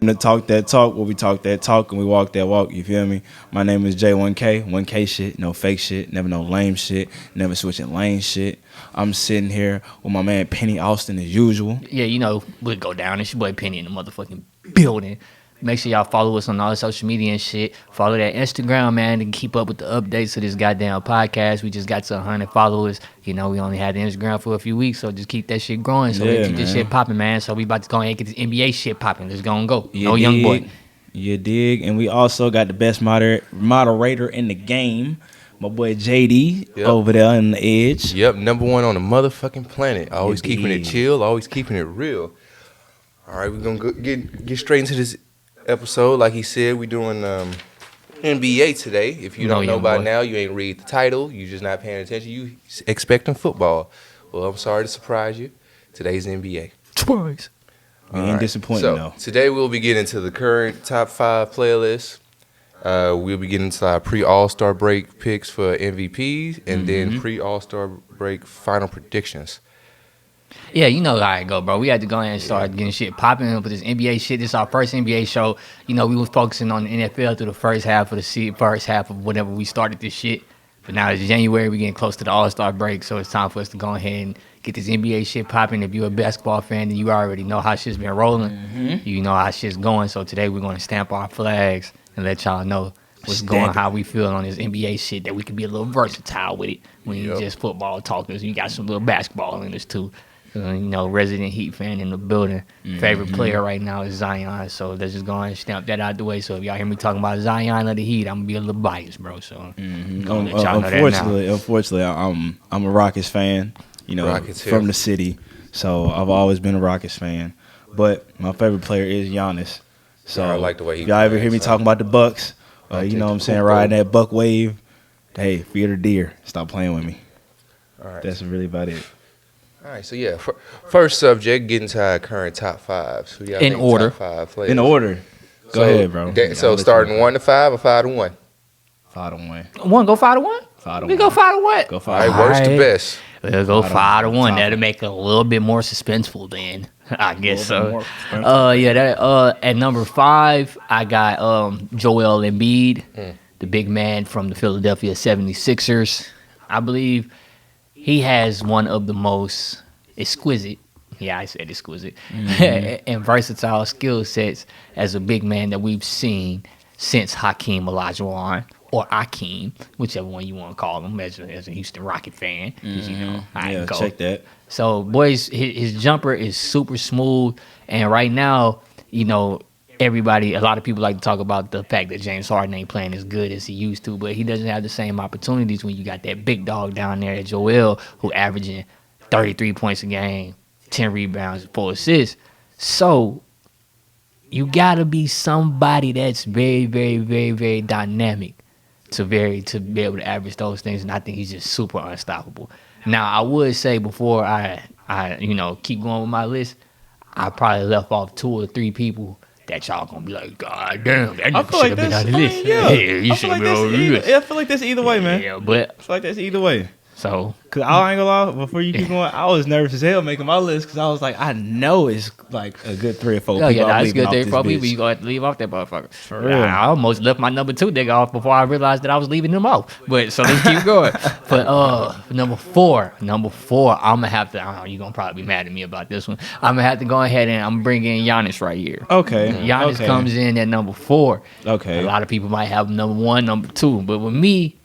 To talk that talk, where we talk that talk and we walk that walk, you feel me? My name is J1K, 1K shit, no fake shit, never no lame shit, never switching lane shit. I'm sitting here with my man Penny Austin as usual. Yeah, you know, we'll go down. It's your boy Penny in the motherfucking building. Make sure y'all follow us on all the social media and shit. Follow that Instagram, man, to keep up with the updates of this goddamn podcast. We just got to 100 followers. You know, we only had the Instagram for a few weeks, so just keep that shit growing. So we keep this shit popping, man. So we about to go ahead and get this NBA shit popping. Let's go and go. Young boy. You dig? And we also got the best moderator in the game. My boy JD over there in the edge. Yep, number one on the motherfucking planet. Always keeping it chill, always keeping it real. All right, we're going to get straight into this episode. Like he said, we doing NBA today. If you don't know by now, you ain't read the title. You just not paying attention. You expecting football. Well, I'm sorry to surprise you. Today's NBA. Twice. We ain't disappointed, though. Today we'll be getting to the current top 5 playlist. We'll be getting to our pre-All-Star break picks for MVPs and then pre-All-Star break final predictions. Yeah, you know how it go, bro. We had to go ahead and start getting shit popping with this NBA shit. This is our first NBA show. You know, we was focusing on the NFL through the first half of whenever we started this shit. But now it's January. We're getting close to the All-Star break, so it's time for us to go ahead and get this NBA shit popping. If you're a basketball fan, then you already know how shit's been rolling. You know how shit's going. So today we're going to stamp our flags and let y'all know what's going, how we feel on this NBA shit, that we can be a little versatile with it when you just football talkers. You got some little basketball in this too. You know, resident Heat fan in the building. Favorite player right now is Zion. So let's just go ahead and stamp that out the way. So if y'all hear me talking about Zion or the Heat, I'm gonna be a little biased, bro. So unfortunately, I'm a Rockets fan. You know, from the city. So I've always been a Rockets fan. But my favorite player is Giannis. So I like the way he if y'all ever hear me talking about the Bucks, you know what I'm saying, riding that Buck wave, hey, fear the deer. Stop playing with me. All right. That's really about it. All right, so yeah, first subject, getting to our current top 5s. In order. Top 5 players. In order. Go ahead, bro. So starting 1 to 5 or 5 to 1? 5 to 1. One, go 5 to 1? 5 to 1. We go 5 to 1. Go 5 All right, worst to best. We'll go 5 to 1. That'll make it a little bit more suspenseful then. I guess so. At number 5, I got Joel Embiid, the big man from the Philadelphia 76ers. I believe he has one of the most exquisite, I said exquisite, and versatile skill sets as a big man that we've seen since Hakeem Olajuwon, or Akeem, whichever one you want to call him, as a Houston Rocket fan. You know, check that. So, boys, his jumper is super smooth, and right now, you know, a lot of people like to talk about the fact that James Harden ain't playing as good as he used to, but he doesn't have the same opportunities when you got that big dog down there at Joel, who averaging 33 points a game, 10 rebounds, 4 assists. So you got to be somebody that's very, very, very, very dynamic to be able to average those things, and I think he's just super unstoppable. Now, I would say before I keep going with my list, I probably left off 2 or 3 people that y'all gonna be like, God damn, that nigga should have been on the list. You should have been on the list. I feel like that's either way, man. Yeah, but I feel like that's either way. So, cause I ain't gonna lie, before you keep going, I was nervous as hell making my list, cause I was like, I know it's like a good 3 or 4 people. Yeah, that's good 3 or 4 people. You gonna have to leave off that motherfucker. For real. I almost left my number 2 nigga off before I realized that I was leaving them off. But so let's keep going. But number four, I'm gonna have to. You gonna probably be mad at me about this one. I'm gonna have to go ahead and I'm bringing Giannis right here. Okay. Giannis comes in at number 4. Okay. A lot of people might have number 1, number 2, but with me,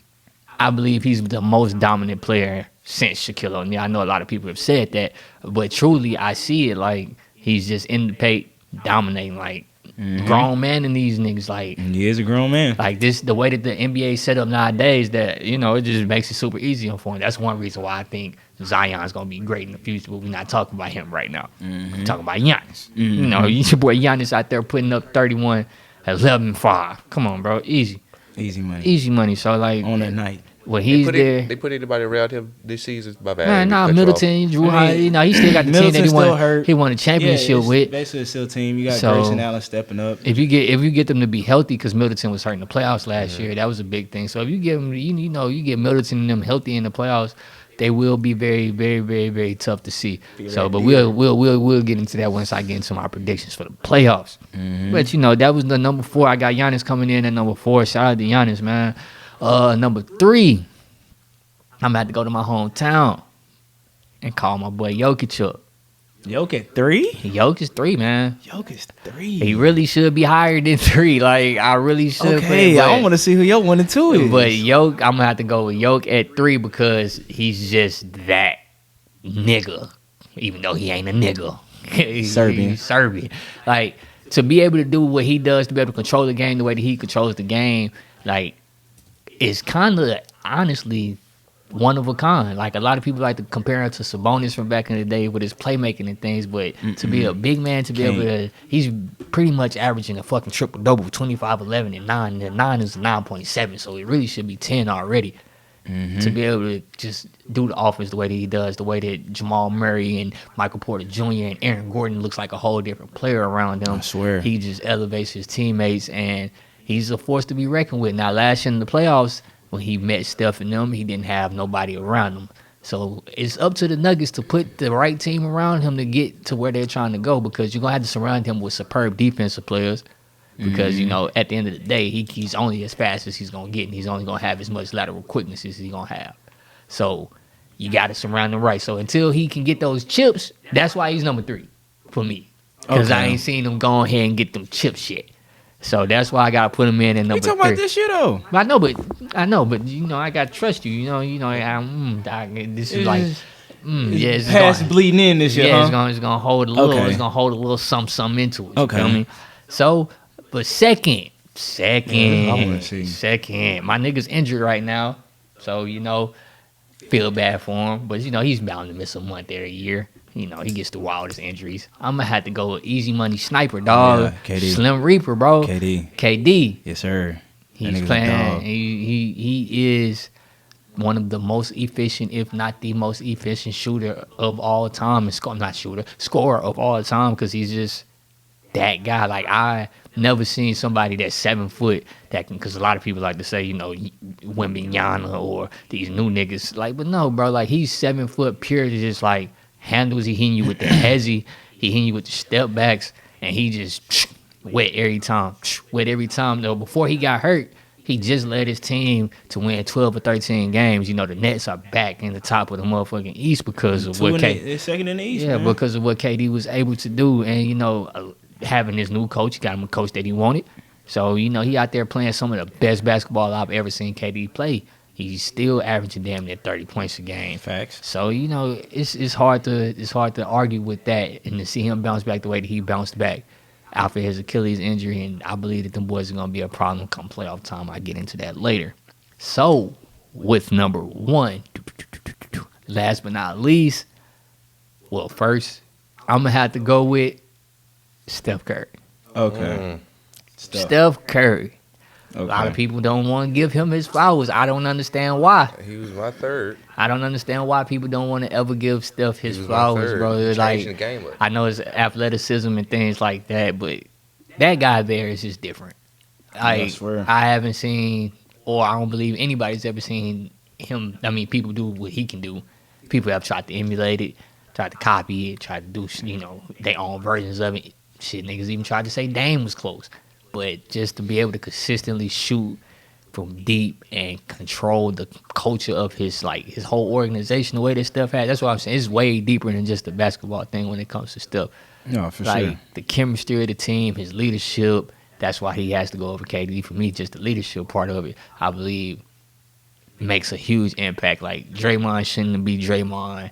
I believe he's the most dominant player since Shaquille O'Neal. I know a lot of people have said that, but truly I see it like he's just in the paint dominating, like grown man in these niggas. Like, he is a grown man. Like this, the way that the NBA is set up nowadays, that it just makes it super easy for him. That's one reason why I think Zion's gonna be great in the future, but we're not talking about him right now. We're talking about Giannis. Your boy Giannis out there putting up 31, 11, 5. Come on, bro, easy money. So like on that night. When he's there, they put anybody around him this season. My bad. Middleton, Drew Holiday. He still got the team that he won a championship with. Basically, still a team. You got Grayson Allen stepping up. If you get them to be healthy, because Middleton was hurt in the playoffs last year, that was a big thing. So if you get them, you get Middleton and them healthy in the playoffs, they will be very, very, very, very tough to see. So, but we'll get into that once I get into my predictions for the playoffs. But you know, that was the number 4. I got Giannis coming in at number 4. Shout out to Giannis, man. Number 3, I'm about to go to my hometown and call my boy Jokic up. Jokic 3? Jokic 3, man. Jokic 3. He really should be higher than 3. Like, I really should. Okay, I want to see who your 1 and 2 is. But Jokic, I'm going to have to go with Jokic at 3 because he's just that nigga, even though he ain't a nigga. Serbian. He's Serbian. Like, to be able to do what he does, to be able to control the game the way that he controls the game, like, it's kind of, honestly, one of a kind. Like, a lot of people like to compare him to Sabonis from back in the day with his playmaking and things, but to be a big man, to be able to, he's pretty much averaging a fucking triple-double, 25, 11, and 9. And 9 is 9.7, so it really should be 10 already. To be able to just do the offense the way that he does, the way that Jamal Murray and Michael Porter Jr. and Aaron Gordon looks like a whole different player around them. I swear. He just elevates his teammates, and he's a force to be reckoned with. Now, last year in the playoffs, when he met Steph and them, he didn't have nobody around him. So it's up to the Nuggets to put the right team around him to get to where they're trying to go, because you're going to have to surround him with superb defensive players because, you know, at the end of the day, he's only as fast as he's going to get, and he's only going to have as much lateral quickness as he's going to have. So you got to surround him right. So until he can get those chips, that's why he's number 3 for me, because I ain't seen him go ahead and get them chips yet. So that's why I gotta put him in at number 3. You talking about this shit though? I know, but you know, I gotta trust you. This is like, it's past bleeding in this year. Yeah, huh? it's gonna hold a little. Okay. It's gonna hold a little something into it. Okay. You feel me? So, but second, I wanna see. second, my nigga's injured right now, so you know, feel bad for him. But you know, he's bound to miss a month every year. You know, he gets the wildest injuries. I'm going to have to go with easy money sniper, dog. Yeah, KD. Slim Reaper, bro. KD. Yes, sir. He's playing. He is one of the most efficient, if not the most efficient shooter of all time. And scorer of all time, because he's just that guy. Like, I never seen somebody that's 7 foot that can, because a lot of people like to say, you know, Wembanyama or these new niggas. Like, but no, bro. Like, he's 7 foot pure, just like, handles. He hitting you with the hezzy, he hitting you with the step backs, and he just wet every time. Though before he got hurt, he just led his team to win 12 or 13 games. You know, the Nets are back in the top of the motherfucking East because of what they're second in the East. Yeah, man. because of what KD was able to do, and you know, having his new coach, he got him a coach that he wanted. So you know, he out there playing some of the best basketball I've ever seen KD play. He's still averaging damn near 30 points a game. Facts. So you know, it's hard to argue with that, and to see him bounce back the way that he bounced back after his Achilles injury. And I believe that them boys are gonna be a problem come playoff time. I get into that later. So with number 1, last but not least, well, first I'm gonna have to go with Steph Curry. Okay. Steph Curry. Okay. A lot of people don't want to give him his flowers. I don't understand why. He was my 3rd. I don't understand why people don't want to ever give Steph his flowers, bro. It's Changing like, the game up. I know it's athleticism and things like that, but that guy there is just different. I swear. I haven't seen, or I don't believe anybody's ever seen him. I mean, people do what he can do. People have tried to emulate it, tried to copy it, tried to do, you know, their own versions of it. Shit, niggas even tried to say Dame was close. But just to be able to consistently shoot from deep and control the culture of his whole organization, the way that Steph has, that's what I'm saying. It's way deeper than just the basketball thing when it comes to Steph. No, for like, sure. The chemistry of the team, his leadership, that's why he has to go over KD. For me, just the leadership part of it, I believe, makes a huge impact. Like, Draymond shouldn't be Draymond.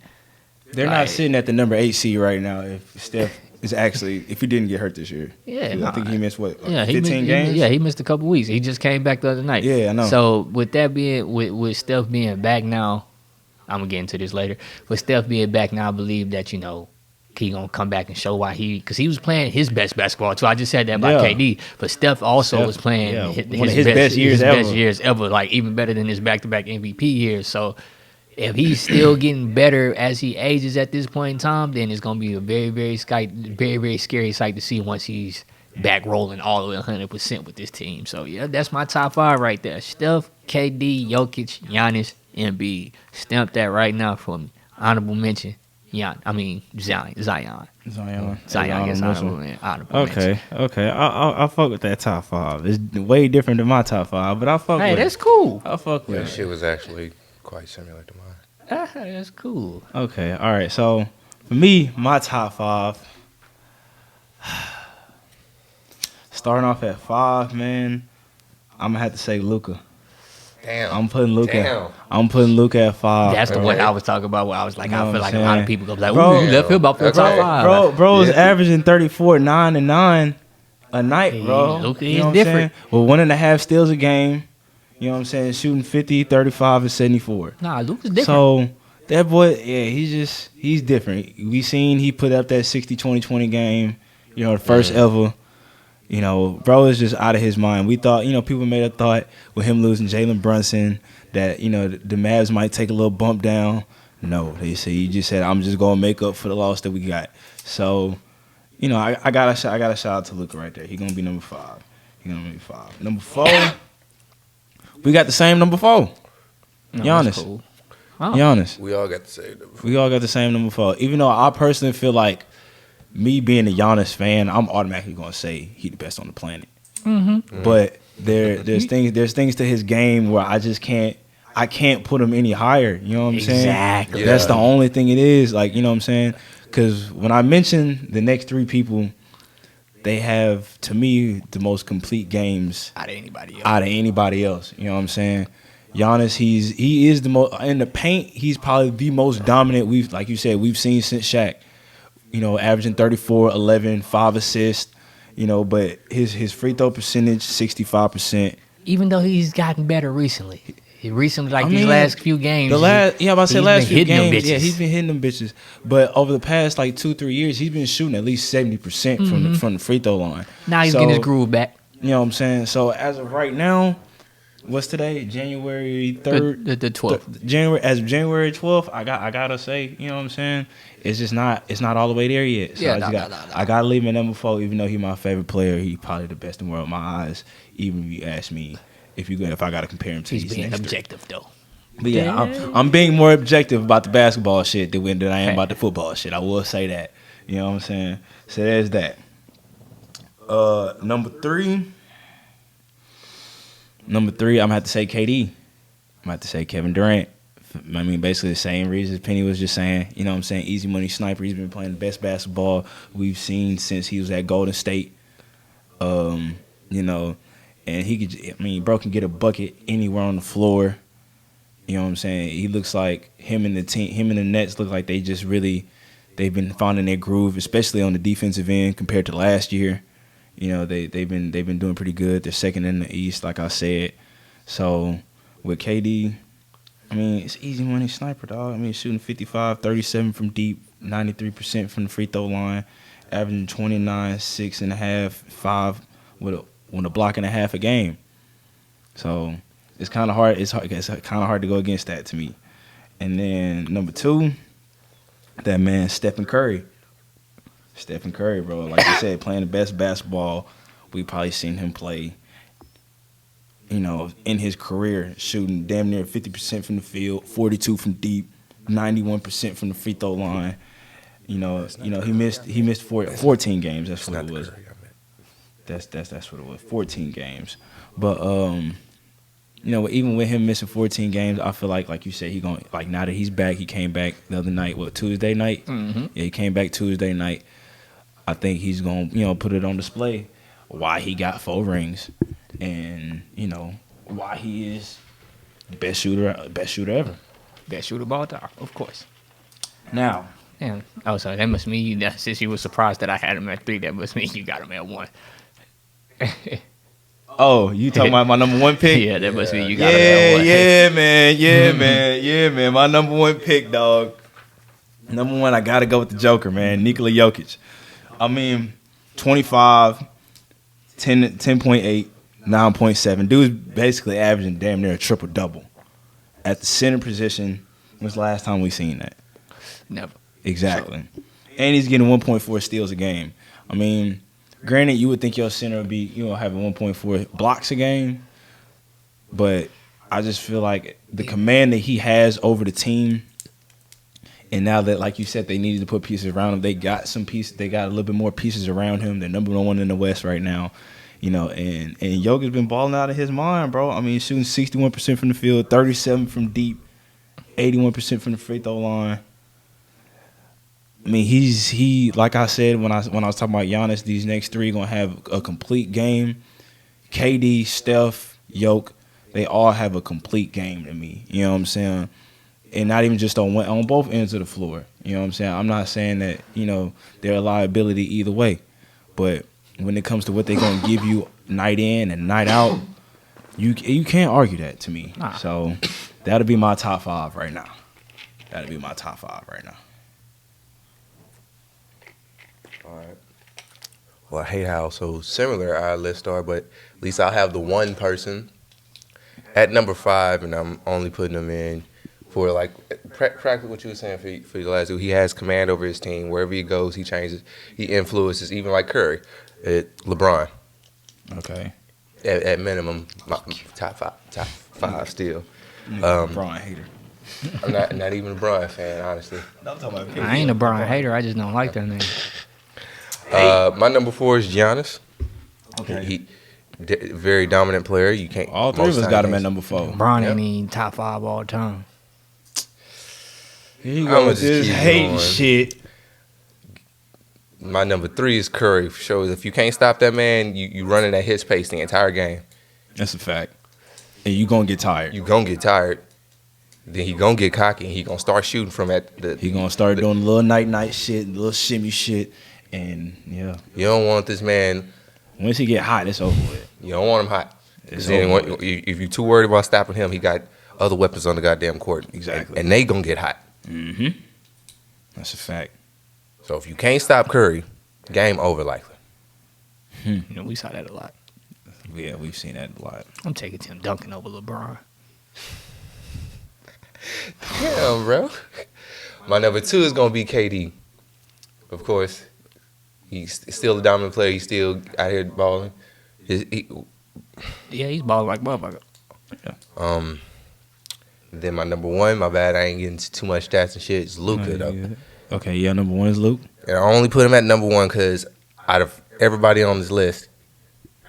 They're not sitting at the number 8 seed right now if Steph is actually, if he didn't get hurt this year. Yeah, I think he missed, 15 games? games? He missed a couple weeks. He just came back the other night. Yeah, I know. So with that being, with Steph being back now, I'm going to get into this later. With Steph being back now, I believe that, you know, he going to come back and show why because he was playing his best basketball too. I just said that about KD, but Steph also was playing one of his best years ever, like even better than his back-to-back MVP years. So if he's still getting better as he ages at this point in time, then it's going to be a very, very scary sight to see once he's back rolling all the way 100% with this team. So, yeah, that's my top 5 right there. Steph, KD, Jokic, Giannis, Embiid. Stamp that right now for me. Honorable mention. Zion. Zion gets honorable mention. Okay. I fuck with that top 5. It's way different than my top 5, but I fuck with it. Hey, that's cool. I fuck with That it. shit was actually quite similar to mine. That's cool. Okay, all right. So for me, my top 5. Starting off at 5, man. I'm gonna have to say Luka. Damn. I'm putting Luka. Damn. I'm putting Luka at 5. That's the one Okay. I was talking about. Where I was like, You know I what feel I'm like a lot of saying? people go like, Bro, "Ooh, you left him up for the okay. top 5." Bro is Yeah. averaging 34, 9 and 9 a night, bro. Luka You is know what I'm different. saying? With 1.5 steals a game. You know what I'm saying? Shooting 50, 35, and 74. Nah, Luka's different. So that boy, yeah, he's different. We seen he put up that 60-20-20 game. You know, the first ever. You know, bro is just out of his mind. We thought, people may have thought with him losing Jalen Brunson that, the Mavs might take a little bump down. No, he just said, I'm just going to make up for the loss that we got. So, I got a shout out to Luka right there. He's going to be number 5. Number 4, we got the same number 4. No, Giannis. that's cool. Oh. Giannis. We all got the same number. We all got the same number 4. Even though I personally feel like me being a Giannis fan, I'm automatically going to say he the best on the planet. Mm-hmm. But there's things to his game where I can't put him any higher. You know what I'm saying? Exactly. Yeah. That's the only thing it is. Like, you know what I'm saying? Because when I mention the next 3 people, they have, to me, the most complete games Out of anybody else. You know what I'm saying? Giannis, he is the most in the paint. He's probably the most dominant like you said, we've seen since Shaq. Averaging 34, 11, 5 assists. But his free throw percentage 65%. Even though he's gotten better recently. These last few games. Last few been hitting them games. bitches. Yeah, he's been hitting them bitches. But over the past 2-3 years, he's been shooting at least 70% from the free throw line. Now he's getting his groove back. You know what I'm saying? So as of right now, what's today? January 3rd? The 12th. January 12th, I gotta say, you know what I'm saying? It's just not all the way there yet. So Yeah, I gotta leave him at number 4, even though he's my favorite player. He's probably the best in the world in my eyes. Even if you ask me if I gotta compare him to He's these being next 3. objective, though. But yeah, I'm being more objective about the basketball shit than I am about the football shit. I will say that. You know what I'm saying? So there's that. Number 3, I'm gonna have to say KD. I'm gonna have to say Kevin Durant. Basically the same reasons Penny was just saying. You know what I'm saying? Easy money sniper. He's been playing the best basketball we've seen since he was at Golden State. And bro can get a bucket anywhere on the floor. You know what I'm saying? He looks like him and the Nets look like they've been finding their groove, especially on the defensive end compared to last year. They've been doing pretty good. They're second in the East, like I said. So with KD, it's easy money sniper, dog. Shooting 55, 37 from deep, 93% from the free throw line, averaging 29, 6.5, 5 with a block and a half a game. So it's kind of hard. It's kind of hard to go against that to me. And then number 2, that man Stephen Curry. Stephen Curry, bro, like you said, playing the best basketball we probably seen him play. In his career, shooting damn near 50% from the field, 42 from deep, 91% from the free throw line. He missed 14 games. That's what it was. That's what it was. 14 games. But even with him missing 14 games, I feel like you said, he going now that he's back, he came back the other night. Tuesday night? Mm-hmm. Yeah, he came back Tuesday night. I think he's gonna put it on display why he got 4 rings, and why he is best shooter ever. Best shooter of all time, of course. Now, Damn. Oh, sorry. That must mean since you were surprised that I had him at 3, that must mean you got him at 1. oh, you talking about my number 1 pick? Yeah, that must mean you got him at 1. Yeah, man. My number 1 pick, dog. Number 1, I gotta go with the Joker, man. Nikola Jokic. 25, 10.8, 9.7. Dude's basically averaging damn near a triple-double. At the center position, when's the last time we seen that? Never. Exactly. And he's getting 1.4 steals a game. Granted, you would think your center would be, having 1.4 blocks a game, but I just feel like the command that he has over the team, and now that, like you said, they needed to put pieces around him, they got some pieces. They got a little bit more pieces around him. They're number one in the West right now, you know. And Jokic been balling out of his mind, bro. I mean, shooting 61% from the field, 37% from deep, 81% from the free throw line. I mean, he like I said when I was talking about Giannis, these next three gonna have a complete game. KD, Steph, Jokic, they all have a complete game to me. You know what I'm saying? And not even just on both ends of the floor. You know what I'm saying? I'm not saying that, you know, they're a liability either way. But when it comes to what they're gonna give you night in and night out, you can't argue that to me. Nah. So that'll be my top 5 right now. That'll be my top 5 right now. All right. Well, I hate how so similar our lists are, but at least I'll have the one person at number 5, and I'm only putting them in for, like, practically what you were saying for your last two. He has command over his team. Wherever he goes, he changes. He influences, even like Curry. LeBron. Okay. At minimum, my top five still. LeBron hater. I'm not even a LeBron fan, honestly. No, I'm talking about I ain't a Brian hater. I just don't like that name. My number 4 is Giannis. Okay. He very dominant player. You can't. All three of us got him at number 4. LeBron Yep. ain't even top 5 all the time. Here you I'ma go with just this keep hate going. shit. My number 3 is Curry. For sure. If you can't stop that man, you running at his pace the entire game. That's a fact. And you gonna get tired. You gonna get tired. Then he gonna get cocky. And he gonna start shooting from at the. He gonna start doing little night shit, little shimmy shit, and yeah. You don't want this man. Once he get hot, it's over with. You don't want him hot. 'Cause It's then over with. if you're too worried about stopping him, he got other weapons on the goddamn court. Exactly. And they gonna get hot. Mm-hmm. That's a fact. So if you can't stop Curry, game over likely. You know, we saw that a lot. Yeah, we've seen that a lot. I'm taking Tim Duncan over LeBron. Damn, bro. My number 2 is gonna be KD. Of course, he's still a dominant player. He's still out here balling. Yeah, he's balling like motherfucker. Then my number 1, my bad, I ain't getting too much stats and shit. It's Luka though, Yeah. Okay, yeah, number 1 is Luke. and I only put him at number 1 because out of everybody on this list,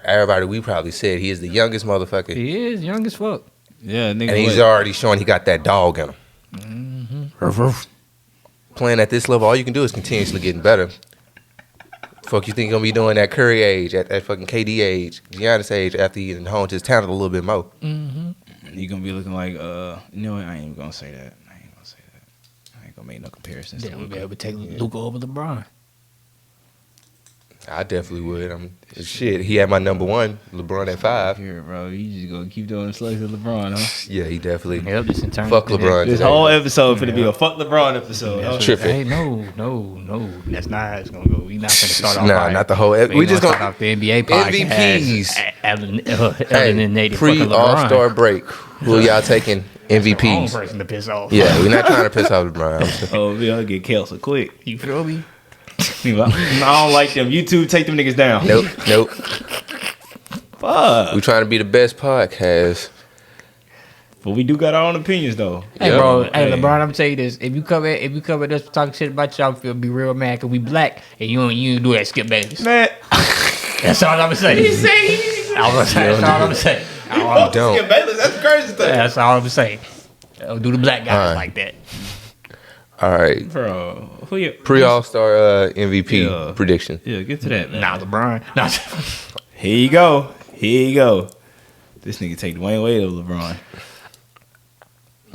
everybody we probably said he is the youngest motherfucker, He is young as fuck. Yeah, nigga. and he's already showing he got that dog in him. Playing at this level, all you can do is continuously getting better. Fuck, you think you're gonna be doing at Curry age, at fucking KD age, Giannis age, after he honed his talent a little bit more? You gonna be looking like you know what? I ain't even gonna say that. I ain't gonna make no comparisons. Then to we'll be Luka. able to take Luka over LeBron. I definitely would. Shit, he had my number 1, LeBron at 5. Here, bro. You just gonna keep doing slugs with LeBron, huh? Yeah, he definitely. Yep, just in terms Fuck LeBron This today. whole episode finna be a fuck LeBron episode. That's huh? Tripping. Hey, no. That's not how it's gonna go. We not gonna start off. Nah, right. not the whole. We just start gonna off the NBA podcast. MVPs. Eliminated pre fucking All LeBron. Star break. Who y'all taking Wrong MVPs? person to piss off. Yeah, we're not trying to piss off LeBron. I'm saying. Oh, we all get canceled quick. You feel me? I don't like them. You two take them niggas down. Nope. Fuck. We're trying to be the best podcast. But we do got our own opinions though. Hey, Yep. bro. Hey, Hey. LeBron. I'm tell you this. If you come at us talking shit about y'all, feel be real mad because we black and you don't do that Skip Bayless. Man, That's all I'm gonna say. That's all I'm gonna say. You don't. Skip Bayless, that's the crazy thing. That's all I'm gonna say. Don't do the black guys Alright. like that. All right. Bro, who you? Pre All Star MVP Yeah. prediction. Yeah, get to that, man. Nah, LeBron. Nah. Here you go. This nigga take Dwayne Wade over LeBron.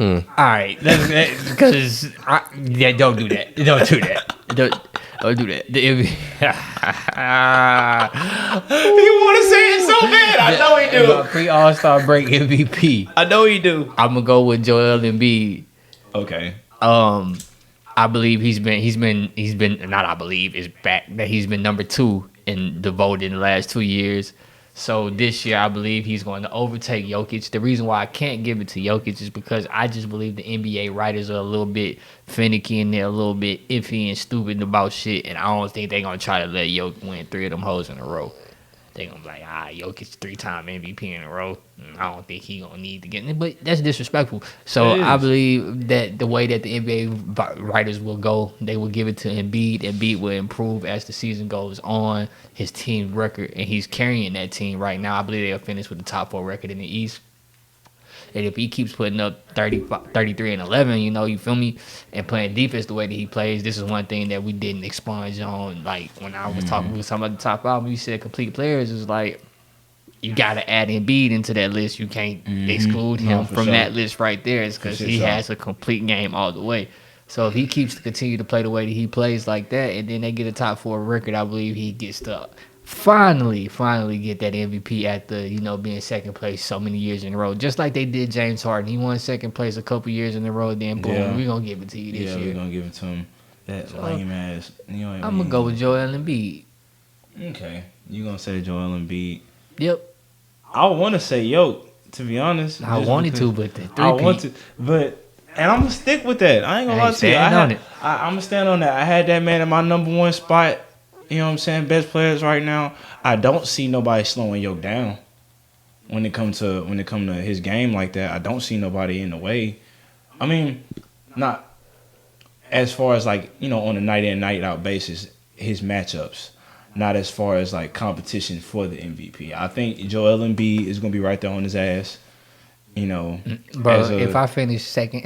All right, because don't do that. Don't do that. Don't do that. You want to say it so bad? I know he do. Pre All Star break MVP. I know he do. I'm gonna go with Joel Embiid. Okay. I believe he's been not. I believe is back that he's been number 2 in the vote in the last 2 years. So this year, I believe he's going to overtake Jokic. The reason why I can't give it to Jokic is because I just believe the NBA writers are a little bit finicky and they're a little bit iffy and stupid about shit. And I don't think they're going to try to let Jokic win 3 of them hoes in a row. they gonna be like, Jokic 3-time MVP in a row. I don't think he gonna need to get it, but that's disrespectful. So I believe that the way that the NBA writers will go, they will give it to Embiid. Embiid will improve as the season goes on. His team record, and he's carrying that team right now. I believe they'll finish with the top 4 record in the East. And if he keeps putting up 33 and 11, you feel me, and playing defense the way that he plays, this is one thing that we didn't expunge on. Like when I was talking with some of the top albums, you said complete players is like you got to add Embiid into that list. You can't exclude him from that list right there. It's because he has a complete game all the way. So if he keeps to continue to play the way that he plays like that, and then they get a top 4 record, I believe he gets to finally get that MVP after, being second place so many years in a row. Just like they did James Harden. He won second place a couple years in a row, then boom, we're going to give it to you this year. Yeah, we're going to give it to him. That lame ass. I'm going to go with Joel Embiid. Okay. You going to say Joel Embiid? Yep. I want to say to be honest. I wanted to, but the three I want to, and I'm going to stick with that. I ain't going to lie to you. I'm going to stand on that. I had that man in my number 1 spot. You know what I'm saying? Best players right now. I don't see nobody slowing Yoke down when it comes to his game like that. I don't see nobody in the way. I mean, not as far as like, on a night in, night out basis, his matchups. Not as far as like competition for the MVP. I think Joel Embiid is gonna be right there on his ass. Bro, if I finish second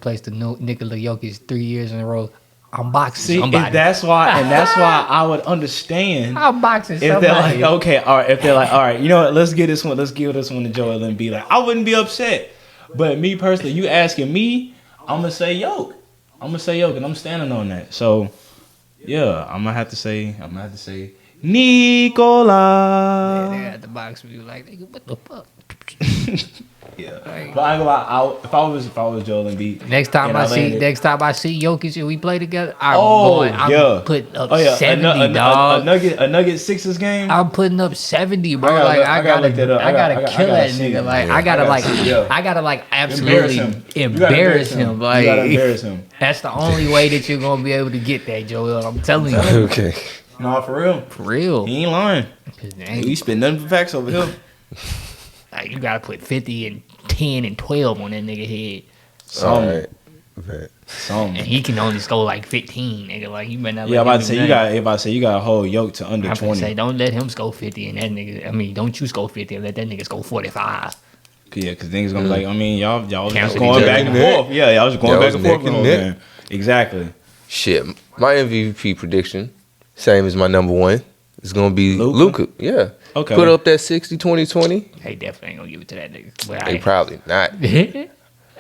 place to Nikola Jokic 3 years in a row, I'm boxing somebody. That's why I would understand. I'm boxing somebody. If they're like, okay, all right. If they're like, all right, you know what? Let's give this one to Joel Embiid. Like, I wouldn't be upset. But me personally, you asking me, I'm gonna say Yoke. And I'm standing on that. So, yeah, I'm gonna have to say Nikola. Yeah, they had to box me like, what the fuck? Yeah, but I ain't gonna lie. If I was Joel Embiid, next time I see Jokic and we play together, I'm putting up 70, dog. A Nugget Sixers game. I'm putting up 70, bro. I gotta kill that nigga. Like I gotta absolutely embarrass him. Like you gotta embarrass him. That's the only way that you're gonna be able to get that, Joel. I'm telling you. Okay. No, for real. For real. He ain't lying. We spend nothing but facts over here. Like, you gotta put 50 and 10 and 12 on that nigga head. Something. And he can only score like 15, nigga. Like, you better not. Yeah, I'm about to say you got to hold Yoke to under 20. Say don't let him score 50 and that nigga. I mean, don't you score 50 and let that nigga score 45. Yeah, because niggas gonna be like, I mean, y'all just going back and forth. Yeah, y'all just going back and forth. Man. Exactly. Shit, my MVP prediction, same as my number 1. It's gonna be Luka. Yeah. Okay. Put up that 60, 20, 20. They definitely ain't gonna give it to that nigga. They probably not.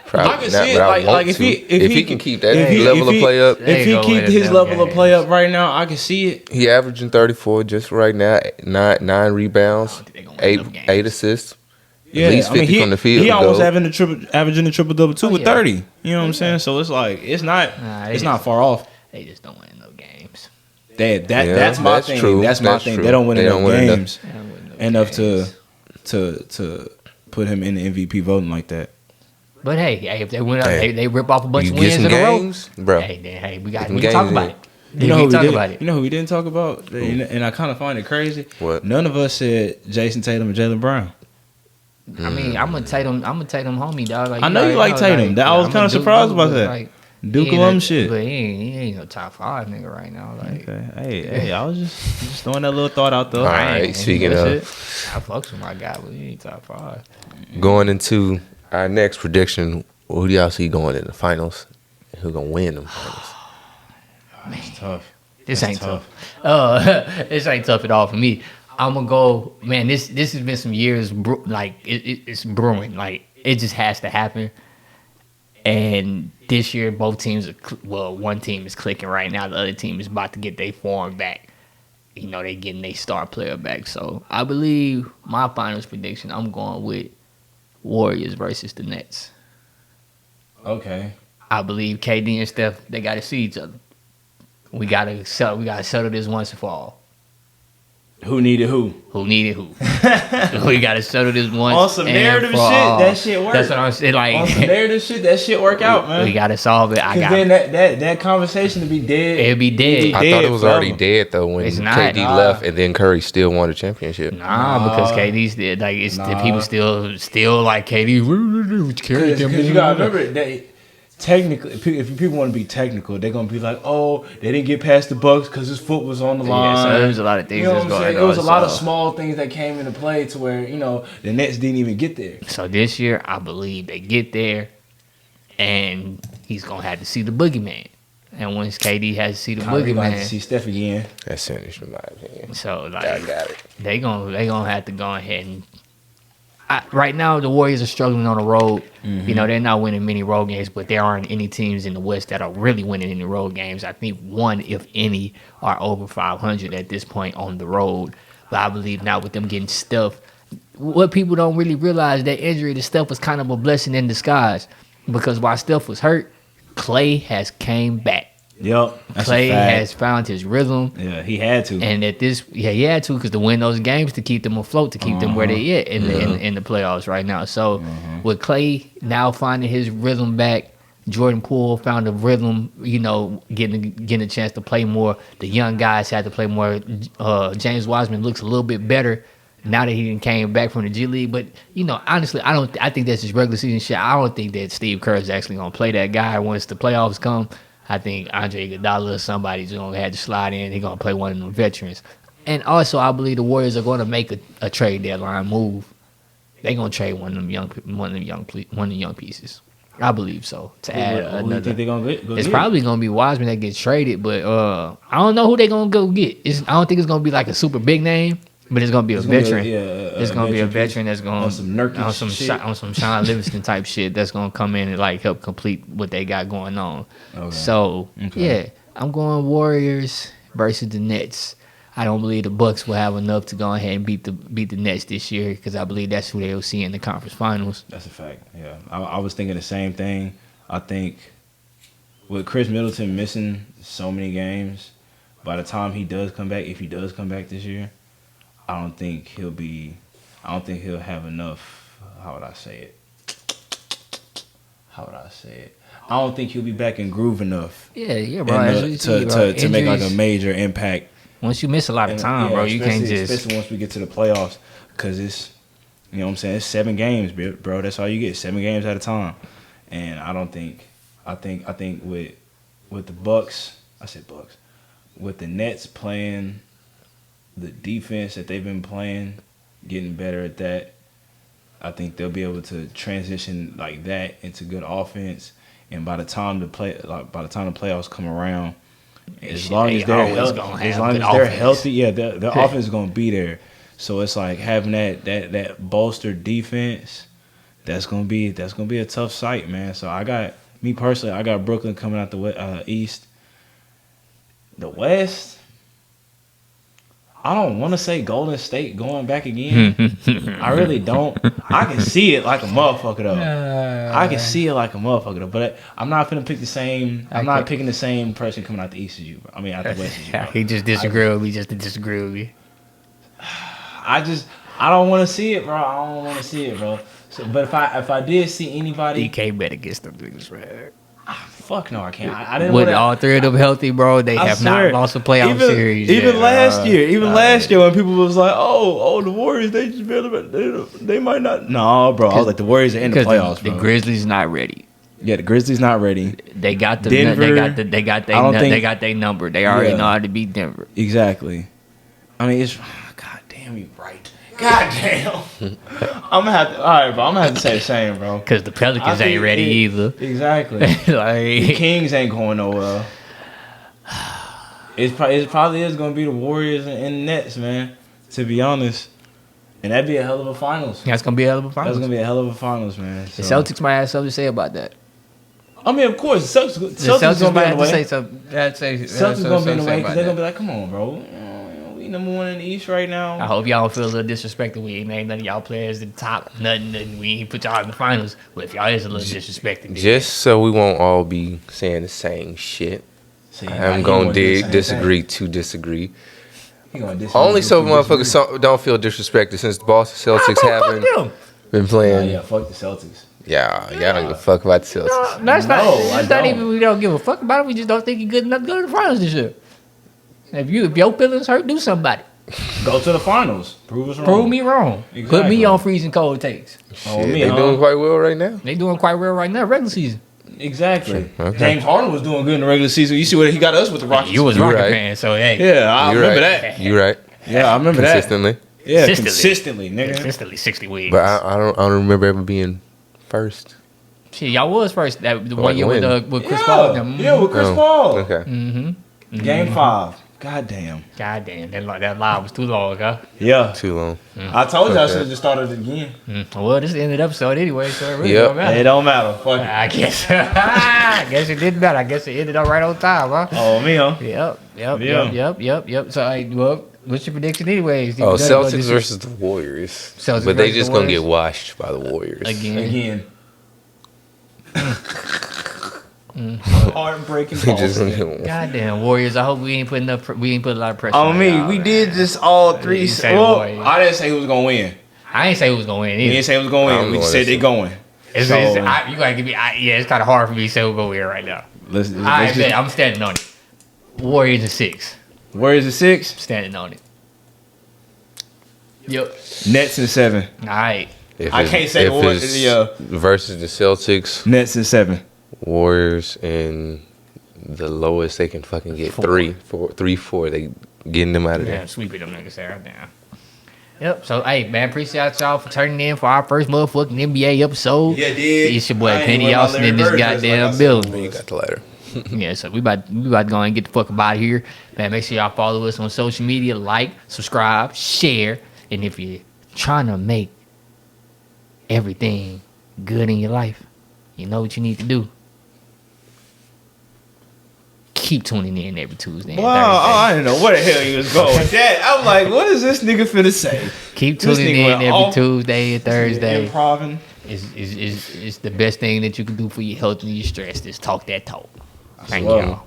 Probably not, but I want to. If he can keep that level of play up. If he keep his level of play up right now, I can see it. He averaging 34 just right now, 9 rebounds, 8 assists. Yeah, at least 50 from the field. He almost averaging a triple double too with 30. You know what I'm saying? So it's like it's not far off. They just don't win no games. That's my thing. True. That's my thing. They don't win enough games enough to put him in the MVP voting like that. But hey, if they win, they rip off a bunch of wins in a row, bro. We can talk about it. You know who we didn't talk about, and I kind of find it crazy. What? None of us said Jason Tatum and Jaylen Brown. I mean, I'm a Tatum homie, dog. Like, I know you like Tatum. I was kind of surprised about that. Like, Duke alum shit. But he ain't no top 5 nigga right now. Like, okay. Hey, I was just throwing that little thought out there. All right, speaking of, I fucks with my guy, but he ain't top 5. Going into our next prediction, who do y'all see going in the finals? Who gonna win them finals? It's tough. This ain't tough. This ain't tough at all for me. I'm gonna go, man. This has been some years. Like it's brewing. Like it just has to happen. And this year, both teams one team is clicking right now. The other team is about to get their form back. You know, they getting their star player back. So I believe my finals prediction, I'm going with Warriors versus the Nets. Okay. I believe KD and Steph, they got to see each other. We gotta settle this once and for all. Who needed who? Who needed who? We gotta settle this once. On some narrative shit, that shit work. That's what I'm saying. Like on some narrative shit, that shit work out, man. We gotta solve it. Then that conversation would be dead. It'd be dead. I thought it was already dead though when KD left, and then Curry still won the championship. Because KD's still, like the people still like KD. Because you gotta remember that. Technically, if people want to be technical, they're gonna be like, "Oh, they didn't get past the Bucks because his foot was on the line." Yeah, so there's a lot of things that's going on. There was a lot of small things that came into play to where the Nets didn't even get there. So this year, I believe they get there, and he's gonna have to see the boogeyman. And once KD has to see the boogeyman, have to see Steph again. That's finished in my opinion. So like, I got it. They gonna have to go ahead and. Right now, the Warriors are struggling on the road. Mm-hmm. They're not winning many road games, but there aren't any teams in the West that are really winning any road games. I think one, if any, are over 500 at this point on the road. But I believe now with them getting Steph, what people don't really realize, that injury to Steph was kind of a blessing in disguise. Because while Steph was hurt, Clay has came back. Yep. Clay has found his rhythm. Yeah, he had to. And he had to, because to win those games, to keep them afloat, to keep them where they at in the playoffs right now. So with Clay now finding his rhythm back, Jordan Poole found a rhythm, getting a chance to play more. The young guys had to play more. James Wiseman looks a little bit better now that he came back from the G League. But honestly, I think that's just regular season shit. I don't think that Steve Kerr is actually gonna play that guy once the playoffs come. I think Andre Iguodala or somebody's going to have to slide in. They're going to play one of them veterans. And also, I believe the Warriors are going to make a trade deadline move. They're going to trade one of them young pieces. I believe so. To add another. Who do you think they're going to get? It's probably going to be Wiseman that gets traded, but I don't know who they're going to go get. I don't think it's going to be like a super big name. But it's gonna be a veteran. It's gonna be a veteran that's gonna on some Nurkic shit. On some Sean Livingston type shit that's gonna come in and like help complete what they got going on. Okay. So yeah, I'm going Warriors versus the Nets. I don't believe the Bucks will have enough to go ahead and beat the Nets this year, because I believe that's who they'll see in the conference finals. That's a fact. Yeah, I was thinking the same thing. I think with Chris Middleton missing so many games, by the time he does come back, if he does come back this year, I don't think he'll have enough. How would I say it? I don't think he'll be back in groove enough. Yeah, bro. To make like a major impact. Once you miss a lot of time, bro, you can't just. Especially once we get to the playoffs, because it's, what I'm saying, it's 7 games, bro. That's all you get, 7 games at a time. And I think with the Bucks, with the Nets playing the defense that they've been playing, getting better at that, I think they'll be able to transition like that into good offense. And by the time the playoffs come around, as long as they're healthy, their offense is gonna be there. So it's like having that bolstered defense. That's gonna be a tough sight, man. So I got Brooklyn coming out the East. The West, I don't want to say Golden State going back again. I really don't. I can see it like a motherfucker though. But I'm not gonna pick the same. I'm not picking the same person coming out the East as you. Bro. I mean, out the West as you. Bro. He just disagreed with me just to disagree with me. I don't want to see it, bro. So, but if I did see anybody, DK bet against them niggas, man. Fuck no, I can't. I didn't. With all 3 of them healthy, bro, they have not lost a playoff series. Even last year, when people was like, "Oh, the Warriors, they just they might not." No, bro, I was like, the Warriors are in the playoffs. The Grizzlies not ready. Yeah, the Grizzlies not ready. They got the Denver. They got their number. They already know how to beat Denver. Exactly. I mean, it's God damn, you right. God damn. I'm gonna have to say the same, bro. Because the Pelicans ain't ready either. Exactly. The Kings ain't going nowhere. It probably is gonna be the Warriors and the Nets, man. To be honest, and that'd be a hell of a finals. That's gonna be a hell of a finals. That's gonna be a hell of a finals, man. So. The Celtics might have something to say about that. I mean, of course, the Celtics gonna be in the way. Celtics gonna be in the way because they're gonna be like, "Come on, bro. Number 1 in the East right now." I hope y'all don't feel a little disrespected. We ain't named none of y'all players at the top, nothing, and we ain't put y'all in the finals. But if y'all is a little disrespected, just so we won't all be saying the same shit, I'm gonna disagree to disagree. He gonna diss Only me. so motherfuckers don't feel disrespected since the Boston Celtics haven't been Oh, playing. yeah, fuck the Celtics. Yeah, y'all don't give a fuck about the Celtics. No, that's No, not. I It's not don't. even we don't give a fuck about it. We just don't think he's good enough to go to the finals this year. If your feelings hurt, do something about it. Go to the finals. Prove us wrong. Prove me wrong. Put Exactly. me on freezing cold takes. Oh, Shit, me, they huh? doing quite well right now. They doing quite well right now, regular season. Exactly. Okay. James Harden was doing good in the regular season. You see what he got us with the Rockets. You was You Rocket right. fan, so hey. Yeah, I You remember right. that. You right. Yeah, I remember that. Consistently. Yeah, Consistently. consistently, nigga. Consistently 60 wins. But I don't remember ever being first. Shit, y'all was first that the one Like year when? with Chris Paul. Mm-hmm. Yeah, with Chris Oh, Paul. Okay. Game 5. God damn. God damn, that line was too long, huh? Yeah. Too long. I told you I Okay. should have just started it again. Well, this is the end of the episode anyway, so it really Yep. don't matter. It don't matter. Fuck it. I guess. I guess it didn't matter. I guess it ended up right on time, huh? Oh, me, huh? Yep. So, well, what's your prediction, anyways? Oh, You done about Celtics this versus the Warriors. Celtics But they versus just the gonna Warriors? get washed by the Warriors. again. Heartbreaking They just gonna Boston. get washed. Goddamn Warriors! I hope we ain't put a lot of pressure On me, y'all, we man. did this all three. You say Well, Warriors. I didn't say who was gonna win. I ain't say who was gonna win We either. didn't say who was gonna I'm win. We just going said they this going. It's, So- you gotta give me. It's kind of hard for me to say who's gonna win right now. Let's I just, bet I'm standing on it. Warriors at 6. Warriors at 6, Standing on it. Yep. Nets at 7. All right. If I it's- can't say if the it's Warriors, versus the Celtics, Nets at 7. Warriors, and the lowest they can fucking get 3, 4. They getting them out of Yeah, there. sweeping them niggas there. Damn. Yep. So, hey, man, appreciate y'all for turning in for our first motherfucking NBA episode. Yeah, did. It's your boy I ain't Penny wear my Austin in this Larry Bird dress like I goddamn said. building. You got the ladder. Yeah, so we about to go and get the fuck about here. Man, make sure y'all follow us on social media, like, subscribe, share, and if you're trying to make everything good in your life, you know what you need to do. Keep tuning in every Tuesday and Wow, Thursday. I didn't know where the hell you was going with that. I was like, what is this nigga finna say? Keep This tuning nigga in went every off. Tuesday and Thursday. Improving. It's the best thing that you can do for your health and your stress. Just talk that talk. Thank love y'all. it.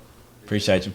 Appreciate you.